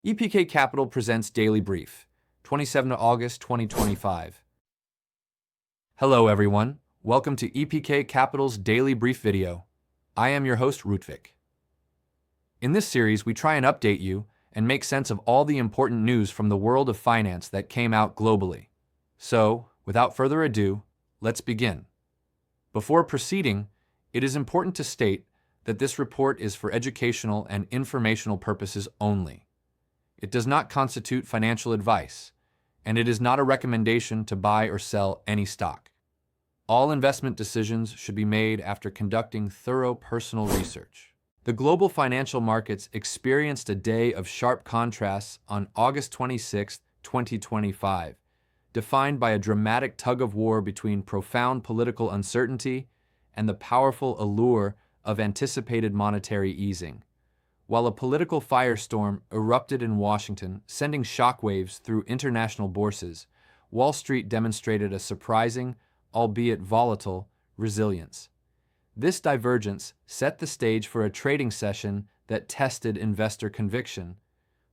EPK Capital presents Daily Brief, 27 August 2025. Hello everyone, welcome to EPK Capital's Daily Brief video. I am your host Rutvik. In this series, we try and update you and make sense of all the important news from the world of finance that came out globally. So, without further ado, let's begin. Before proceeding, it is important to state that this report is for educational and informational purposes only. It does not constitute financial advice, and it is not a recommendation to buy or sell any stock. All investment decisions should be made after conducting thorough personal research. The global financial markets experienced a day of sharp contrasts on August 26, 2025, defined by a dramatic tug-of-war between profound political uncertainty and the powerful allure of anticipated monetary easing. While a political firestorm erupted in Washington, sending shockwaves through international bourses, Wall Street demonstrated a surprising, albeit volatile, resilience. This divergence set the stage for a trading session that tested investor conviction,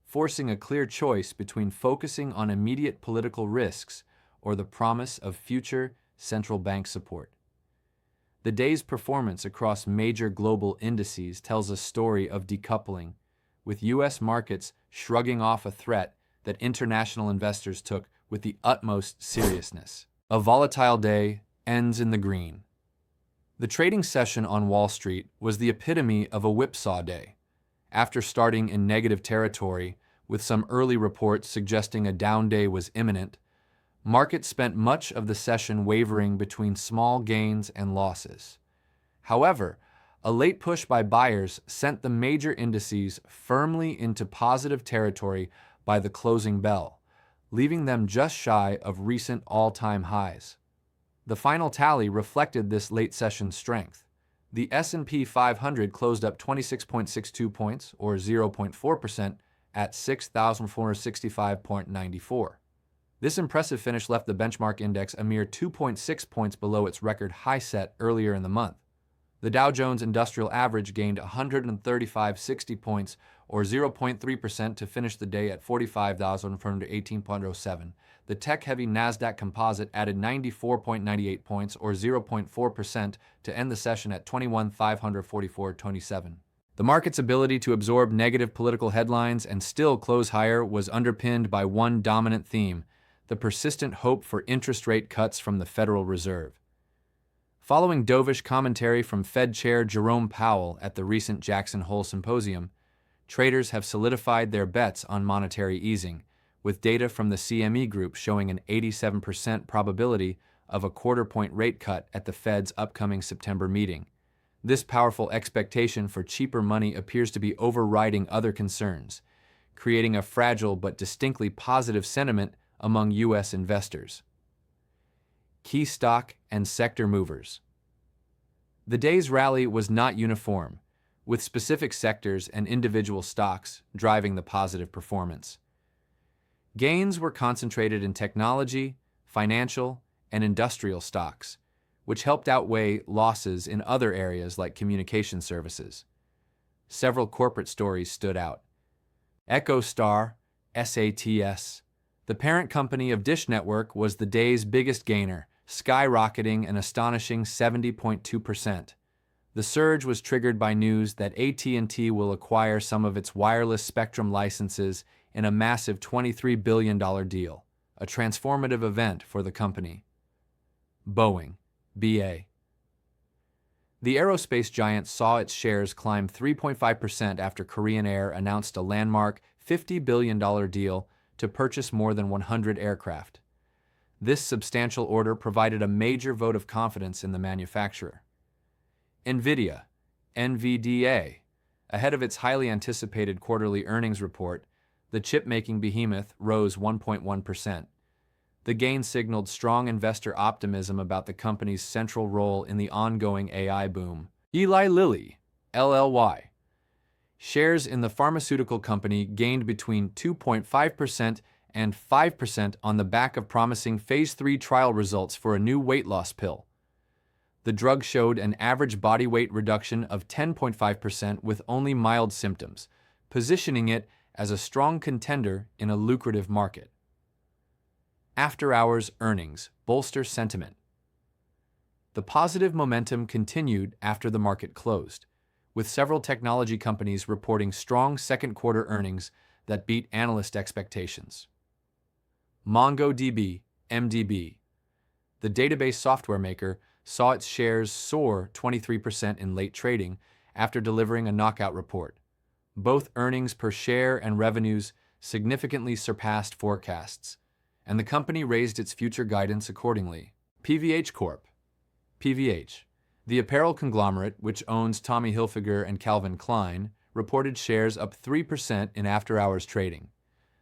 forcing a clear choice between focusing on immediate political risks or the promise of future central bank support. The day's performance across major global indices tells a story of decoupling, with U.S. markets shrugging off a threat that international investors took with the utmost seriousness. A volatile day ends in the green. The trading session on Wall Street was the epitome of a whipsaw day. After starting in negative territory, with some early reports suggesting a down day was imminent, markets spent much of the session wavering between small gains and losses. However, a late push by buyers sent the major indices firmly into positive territory by the closing bell, leaving them just shy of recent all-time highs. The final tally reflected this late session strength. The S&P 500 closed up 26.62 points, or 0.4%, at 6,465.94. This impressive finish left the benchmark index a mere 2.6 points below its record high set earlier in the month. The Dow Jones Industrial Average gained 135.60 points, or 0.3%, to finish the day at 45,418.07. The tech-heavy Nasdaq Composite added 94.98 points, or 0.4%, to end the session at 21,544.27. The market's ability to absorb negative political headlines and still close higher was underpinned by one dominant theme: the persistent hope for interest rate cuts from the Federal Reserve. Following dovish commentary from Fed Chair Jerome Powell at the recent Jackson Hole Symposium, traders have solidified their bets on monetary easing, with data from the CME Group showing an 87% probability of a quarter-point rate cut at the Fed's upcoming September meeting. This powerful expectation for cheaper money appears to be overriding other concerns, creating a fragile but distinctly positive sentiment among U.S. investors. Key stock and sector movers. The day's rally was not uniform, with specific sectors and individual stocks driving the positive performance. Gains were concentrated in technology, financial, and industrial stocks, which helped outweigh losses in other areas like communication services. Several corporate stories stood out. EchoStar, SATS, the parent company of Dish Network, was the day's biggest gainer, skyrocketing an astonishing 70.2%. The surge was triggered by news that AT&T will acquire some of its wireless spectrum licenses in a massive $23 billion deal, a transformative event for the company. Boeing, BA. The aerospace giant saw its shares climb 3.5% after Korean Air announced a landmark $50 billion deal to purchase more than 100 aircraft. This substantial order provided a major vote of confidence in the manufacturer. NVIDIA, NVDA. Ahead of its highly anticipated quarterly earnings report, the chip-making behemoth rose 1.1%. The gain signaled strong investor optimism about the company's central role in the ongoing AI boom. Eli Lilly, LLY. Shares in the pharmaceutical company gained between 2.5% and 5% on the back of promising Phase 3 trial results for a new weight loss pill. The drug showed an average body weight reduction of 10.5% with only mild symptoms, positioning it as a strong contender in a lucrative market. After-hours earnings bolster sentiment. The positive momentum continued after the market closed, with several technology companies reporting strong second-quarter earnings that beat analyst expectations. MongoDB, MDB, the database software maker, saw its shares soar 23% in late trading after delivering a knockout report. Both earnings per share and revenues significantly surpassed forecasts, and the company raised its future guidance accordingly. PVH Corp. PVH, the apparel conglomerate which owns Tommy Hilfiger and Calvin Klein, reported shares up 3% in after-hours trading.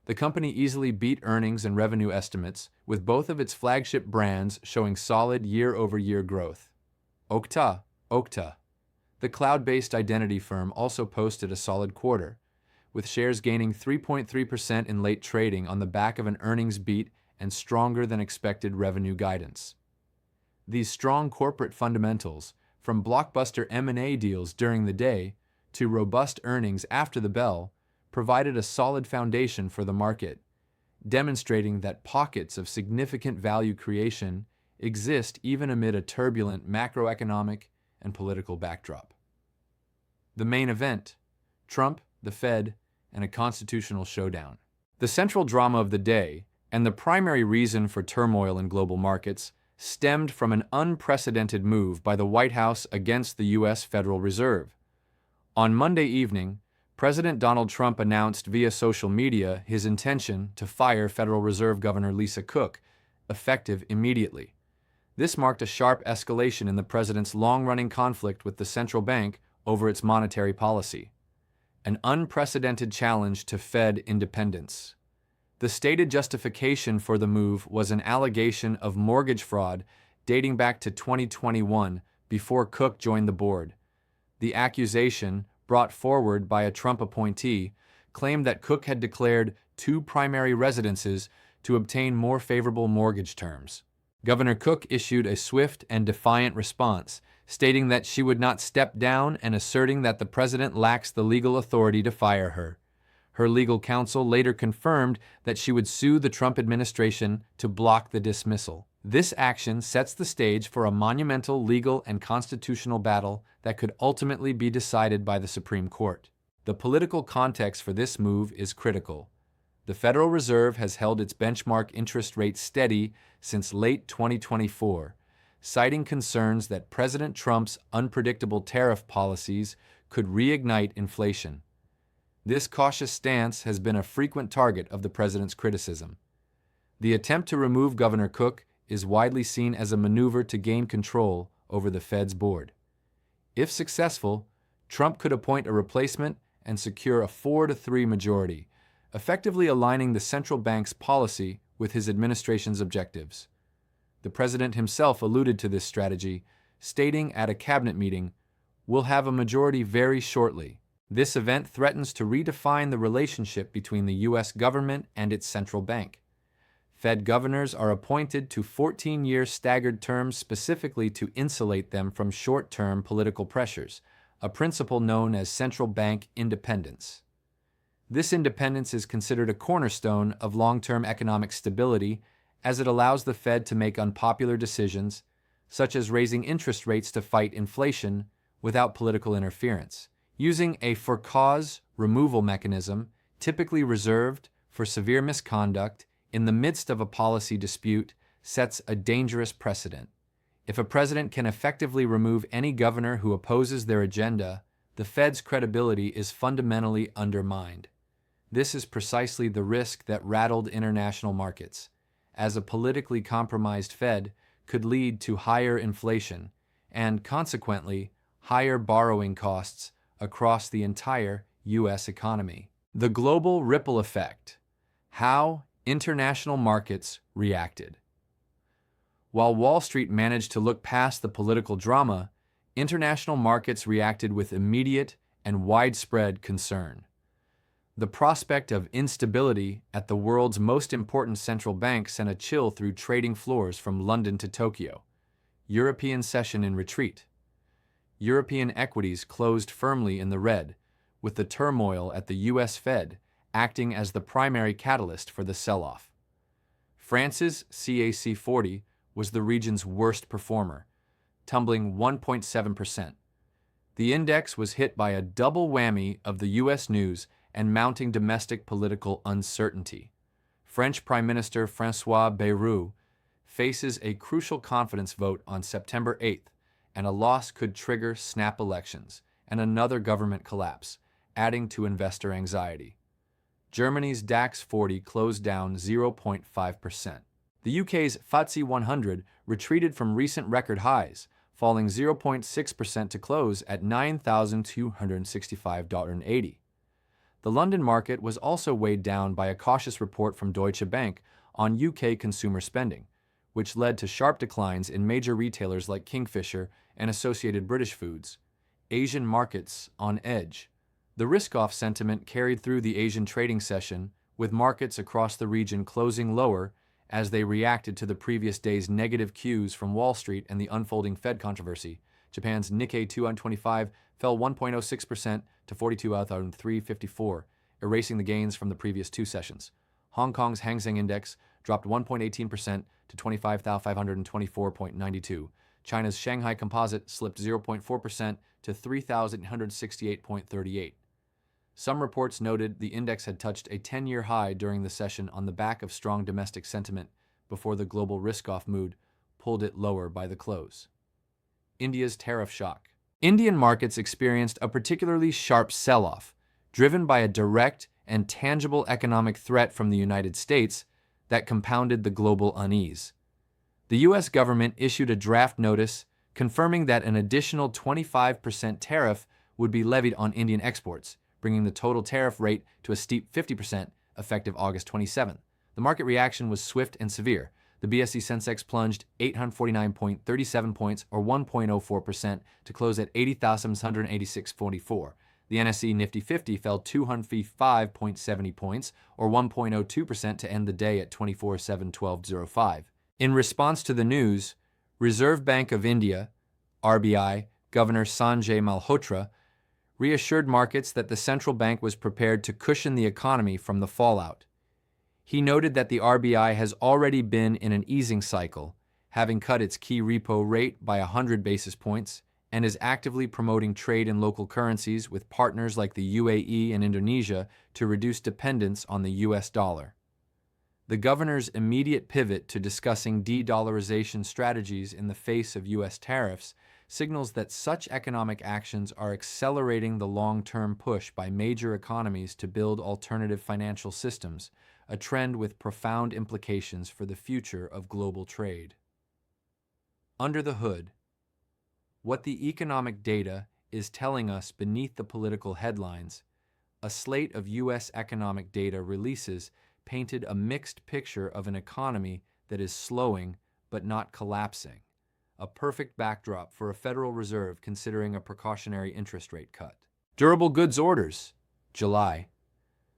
The company easily beat earnings and revenue estimates, with both of its flagship brands showing solid year-over-year growth. Okta, the cloud-based identity firm, also posted a solid quarter, with shares gaining 3.3% in late trading on the back of an earnings beat and stronger than expected revenue guidance. These strong corporate fundamentals, from blockbuster M&A deals during the day to robust earnings after the bell, provided a solid foundation for the market, demonstrating that pockets of significant value creation exist even amid a turbulent macroeconomic and political backdrop. The main event: Trump, the Fed, and a constitutional showdown. The central drama of the day, and the primary reason for turmoil in global markets, stemmed from an unprecedented move by the White House against the U.S. Federal Reserve. On Monday evening, President Donald Trump announced via social media his intention to fire Federal Reserve Governor Lisa Cook, effective immediately. This marked a sharp escalation in the president's long-running conflict with the central bank over its monetary policy, an unprecedented challenge to Fed independence. The stated justification for the move was an allegation of mortgage fraud dating back to 2021, before Cook joined the board. The accusation, brought forward by a Trump appointee, claimed that Cook had declared two primary residences to obtain more favorable mortgage terms. Governor Cook issued a swift and defiant response, stating that she would not step down and asserting that the president lacks the legal authority to fire her. Her legal counsel later confirmed that she would sue the Trump administration to block the dismissal. This action sets the stage for a monumental legal and constitutional battle that could ultimately be decided by the Supreme Court. The political context for this move is critical. The Federal Reserve has held its benchmark interest rate steady since late 2024, citing concerns that President Trump's unpredictable tariff policies could reignite inflation. This cautious stance has been a frequent target of the president's criticism. The attempt to remove Governor Cook is widely seen as a maneuver to gain control over the Fed's board. If successful, Trump could appoint a replacement and secure a 4-3 majority, effectively aligning the central bank's policy with his administration's objectives. The president himself alluded to this strategy, stating at a cabinet meeting, "We'll have a majority very shortly." This event threatens to redefine the relationship between the U.S. government and its central bank. Fed governors are appointed to 14-year staggered terms specifically to insulate them from short-term political pressures, a principle known as central bank independence. This independence is considered a cornerstone of long-term economic stability, as it allows the Fed to make unpopular decisions, such as raising interest rates to fight inflation, without political interference. Using a for-cause removal mechanism, typically reserved for severe misconduct in the midst of a policy dispute, sets a dangerous precedent. If a president can effectively remove any governor who opposes their agenda, the Fed's credibility is fundamentally undermined. This is precisely the risk that rattled international markets, as a politically compromised Fed could lead to higher inflation and, consequently, higher borrowing costs across the entire U.S. economy. The global ripple effect: how international markets reacted. While Wall Street managed to look past the political drama, international markets reacted with immediate and widespread concern. The prospect of instability at the world's most important central bank sent a chill through trading floors from London to Tokyo. European session in retreat. European equities closed firmly in the red, with the turmoil at the U.S. Fed acting as the primary catalyst for the sell-off. France's CAC 40 was the region's worst performer, tumbling 1.7%. The index was hit by a double whammy of the U.S. news and mounting domestic political uncertainty. French Prime Minister François Bayrou faces a crucial confidence vote on September 8th, and a loss could trigger snap elections and another government collapse, adding to investor anxiety. Germany's DAX 40 closed down 0.5%. The UK's FTSE 100 retreated from recent record highs, falling 0.6% to close at $9,265.80. The London market was also weighed down by a cautious report from Deutsche Bank on UK consumer spending, which led to sharp declines in major retailers like Kingfisher and Associated British Foods. Asian markets on edge. The risk-off sentiment carried through the Asian trading session, with markets across the region closing lower as they reacted to the previous day's negative cues from Wall Street and the unfolding Fed controversy. Japan's Nikkei 225 fell 1.06% to 42,354, erasing the gains from the previous two sessions. Hong Kong's Hang Seng Index dropped 1.18% to 25,524.92. China's Shanghai Composite slipped 0.4% to 3,168.38. Some reports noted the index had touched a 10-year high during the session on the back of strong domestic sentiment before the global risk-off mood pulled it lower by the close. India's tariff shock. Indian markets experienced a particularly sharp sell-off, driven by a direct and tangible economic threat from the United States that compounded the global unease. The U.S. government issued a draft notice confirming that an additional 25% tariff would be levied on Indian exports, bringing the total tariff rate to a steep 50% effective August 27. The market reaction was swift and severe. The BSE Sensex plunged 849.37 points, or 1.04%, to close at 80,786.44. The NSE Nifty 50 fell 205.70 points, or 1.02%, to end the day at 24,712.05. In response to the news, Reserve Bank of India, RBI, Governor Sanjay Malhotra, reassured markets that the central bank was prepared to cushion the economy from the fallout. He noted that the RBI has already been in an easing cycle, having cut its key repo rate by 100 basis points, and is actively promoting trade in local currencies with partners like the UAE and Indonesia to reduce dependence on the US dollar. The governor's immediate pivot to discussing de-dollarization strategies in the face of U.S. tariffs signals that such economic actions are accelerating the long-term push by major economies to build alternative financial systems, a trend with profound implications for the future of global trade. Under the hood, what the economic data is telling us beneath the political headlines, a slate of U.S. economic data releases painted a mixed picture of an economy that is slowing but not collapsing, a perfect backdrop for a Federal Reserve considering a precautionary interest rate cut. Durable goods orders, July.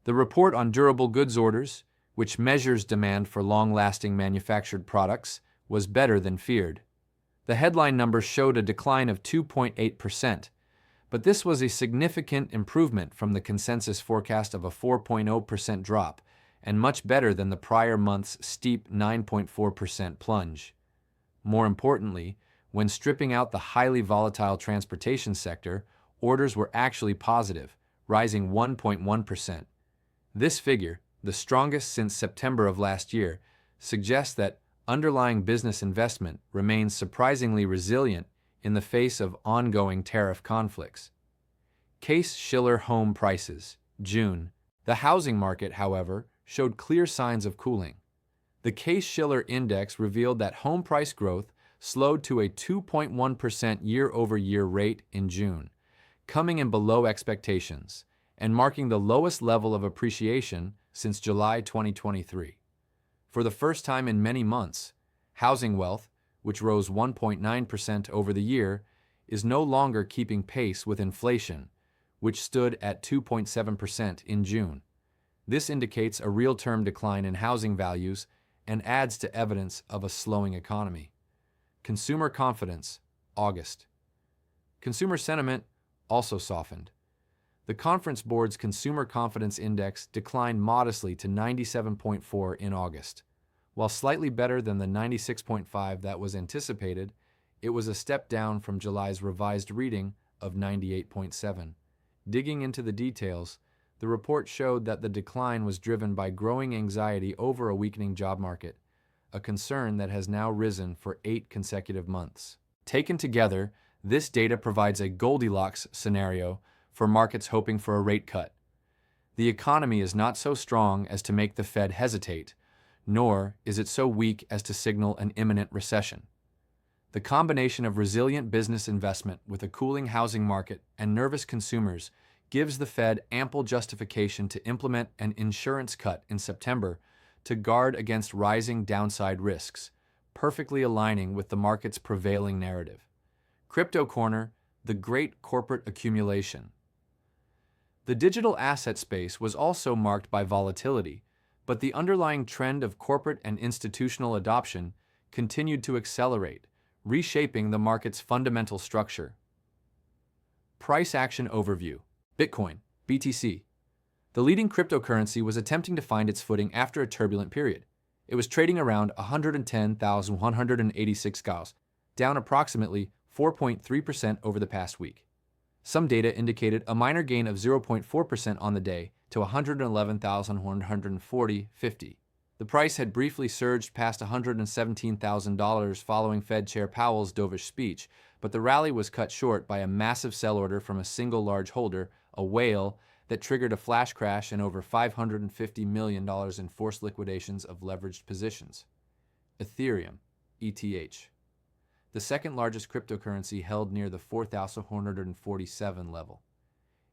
The report on durable goods orders, which measures demand for long-lasting manufactured products, was better than feared. The headline numbers showed a decline of 2.8%, but this was a significant improvement from the consensus forecast of a 4.0% drop, and much better than the prior month's steep 9.4% plunge. More importantly, when stripping out the highly volatile transportation sector, orders were actually positive, rising 1.1%. This figure, the strongest since September of last year, suggests that underlying business investment remains surprisingly resilient in the face of ongoing tariff conflicts. Case-Shiller home prices, June. The housing market, however, showed clear signs of cooling. The Case-Shiller index revealed that home price growth slowed to a 2.1% year-over-year rate in June, coming in below expectations and marking the lowest level of appreciation since July 2023. For the first time in many months, housing wealth, which rose 1.9% over the year, is no longer keeping pace with inflation, which stood at 2.7% in June. This indicates a real-term decline in housing values and adds to evidence of a slowing economy. Consumer confidence, August. Consumer sentiment also softened. The Conference Board's Consumer Confidence Index declined modestly to 97.4 in August. While slightly better than the 96.5 that was anticipated, it was a step down from July's revised reading of 98.7. Digging into the details, the report showed that the decline was driven by growing anxiety over a weakening job market, a concern that has now risen for 8 consecutive months. Taken together, this data provides a Goldilocks scenario for markets hoping for a rate cut. The economy is not so strong as to make the Fed hesitate, nor is it so weak as to signal an imminent recession. The combination of resilient business investment with a cooling housing market and nervous consumers gives the Fed ample justification to implement an insurance cut in September to guard against rising downside risks, perfectly aligning with the market's prevailing narrative. Crypto Corner, the great corporate accumulation. The digital asset space was also marked by volatility, but the underlying trend of corporate and institutional adoption continued to accelerate, reshaping the market's fundamental structure. Price action overview. Bitcoin, BTC. The leading cryptocurrency was attempting to find its footing after a turbulent period. It was trading around 110,186 GAUs, down approximately 4.3% over the past week. Some data indicated a minor gain of 0.4% on the day to 111,140.50. The price had briefly surged past $117,000 following Fed Chair Powell's dovish speech, but the rally was cut short by a massive sell order from a single large holder, a whale, that triggered a flash crash and over $550 million in forced liquidations of leveraged positions. Ethereum, ETH. The second largest cryptocurrency held near the 4,447 level.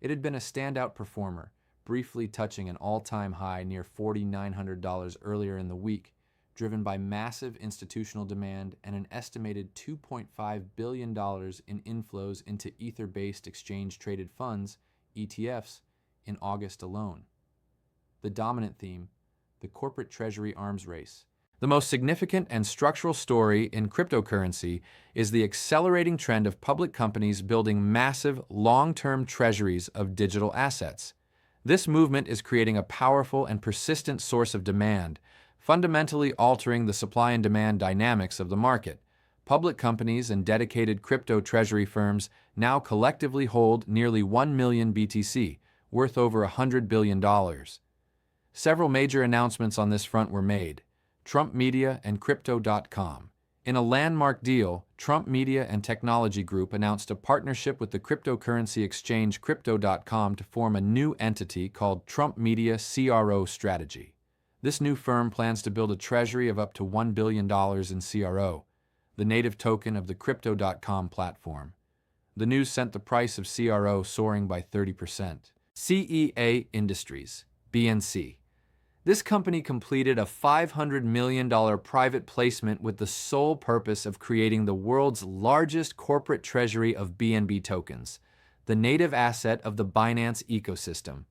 It had been a standout performer, briefly touching an all-time high near $4,900 earlier in the week, driven by massive institutional demand and an estimated $2.5 billion in inflows into Ether-based exchange-traded funds, ETFs, in August alone. The dominant theme, the corporate treasury arms race. The most significant and structural story in cryptocurrency is the accelerating trend of public companies building massive, long-term treasuries of digital assets. This movement is creating a powerful and persistent source of demand, fundamentally altering the supply and demand dynamics of the market. Public companies and dedicated crypto treasury firms now collectively hold nearly 1 million BTC, worth over $100 billion. Several major announcements on this front were made. Trump Media and Crypto.com. In a landmark deal, Trump Media and Technology Group announced a partnership with the cryptocurrency exchange Crypto.com to form a new entity called Trump Media CRO Strategy. This new firm plans to build a treasury of up to $1 billion in CRO, the native token of the Crypto.com platform. The news sent the price of CRO soaring by 30%. CEA Industries, BNC. This company completed a $500 million private placement with the sole purpose of creating the world's largest corporate treasury of BNB tokens, the native asset of the Binance ecosystem.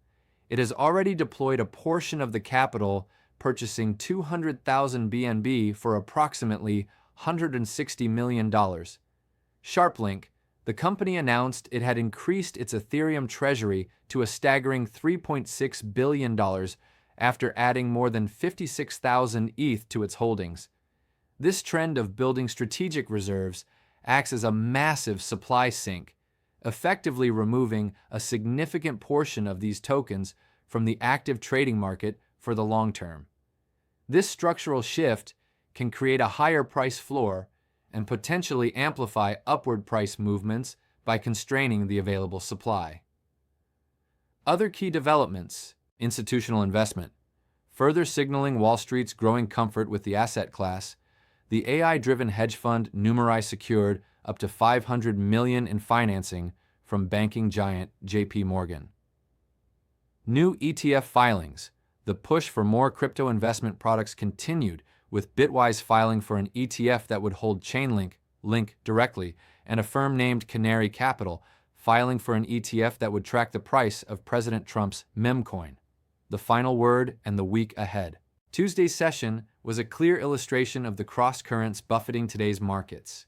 It has already deployed a portion of the capital, purchasing 200,000 BNB for approximately $160 million. SharpLink, the company announced it had increased its Ethereum treasury to a staggering $3.6 billion after adding more than 56,000 ETH to its holdings. This trend of building strategic reserves acts as a massive supply sink, effectively removing a significant portion of these tokens from the active trading market for the long term. This structural shift can create a higher price floor and potentially amplify upward price movements by constraining the available supply. Other key developments: institutional investment. Further signaling Wall Street's growing comfort with the asset class, the AI-driven hedge fund Numerai secured up to $500 million in financing from banking giant JP Morgan. New ETF filings. The push for more crypto investment products continued, with Bitwise filing for an ETF that would hold Chainlink, Link directly, and a firm named Canary Capital filing for an ETF that would track the price of President Trump's memecoin. The final word and the week ahead. Tuesday's session was a clear illustration of the cross-currents buffeting today's markets.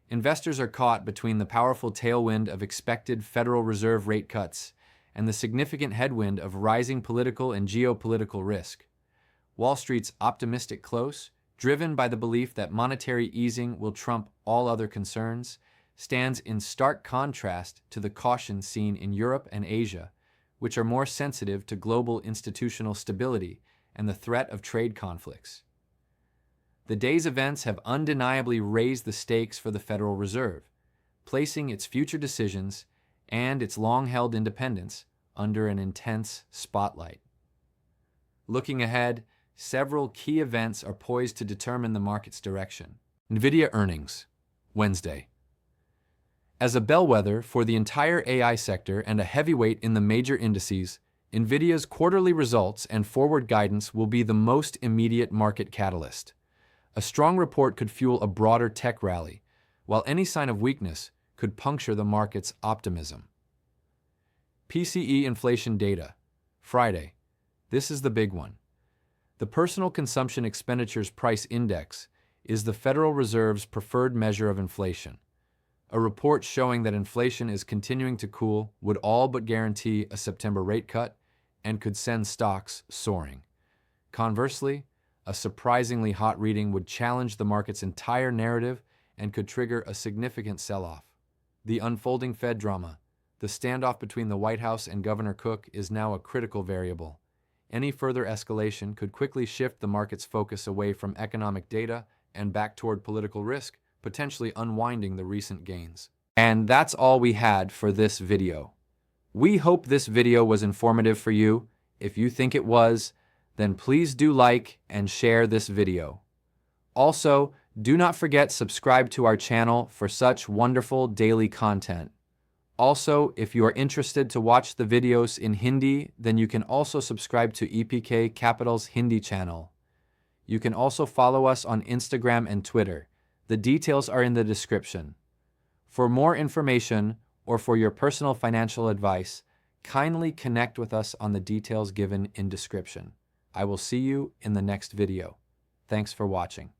Investors are caught between the powerful tailwind of expected Federal Reserve rate cuts and the significant headwind of rising political and geopolitical risk. Wall Street's optimistic close, driven by the belief that monetary easing will trump all other concerns, stands in stark contrast to the caution seen in Europe and Asia, which are more sensitive to global institutional stability and the threat of trade conflicts. The day's events have undeniably raised the stakes for the Federal Reserve, placing its future decisions and its long-held independence under an intense spotlight. Looking ahead, several key events are poised to determine the market's direction. NVIDIA earnings, Wednesday. As a bellwether for the entire AI sector and a heavyweight in the major indices, NVIDIA's quarterly results and forward guidance will be the most immediate market catalyst. A strong report could fuel a broader tech rally, while any sign of weakness could puncture the market's optimism. PCE inflation data, Friday. This is the big one. The Personal Consumption Expenditures Price Index is the Federal Reserve's preferred measure of inflation. A report showing that inflation is continuing to cool would all but guarantee a September rate cut and could send stocks soaring. Conversely, a surprisingly hot reading would challenge the market's entire narrative and could trigger a significant sell-off. The unfolding Fed drama, the standoff between the White House and Governor Cook, is now a critical variable. Any further escalation could quickly shift the market's focus away from economic data and back toward political risk, potentially unwinding the recent gains. And that's all we had for this video. We hope this video was informative for you. If you think it was, then please do like and share this video. Also, do not forget subscribe to our channel for such wonderful daily content. Also, if you are interested to watch the videos in Hindi, then you can also subscribe to EPK Capital's Hindi channel. You can also follow us on Instagram and Twitter. The details are in the description. For more information or for your personal financial advice, kindly connect with us on the details given in description. I will see you in the next video. Thanks for watching.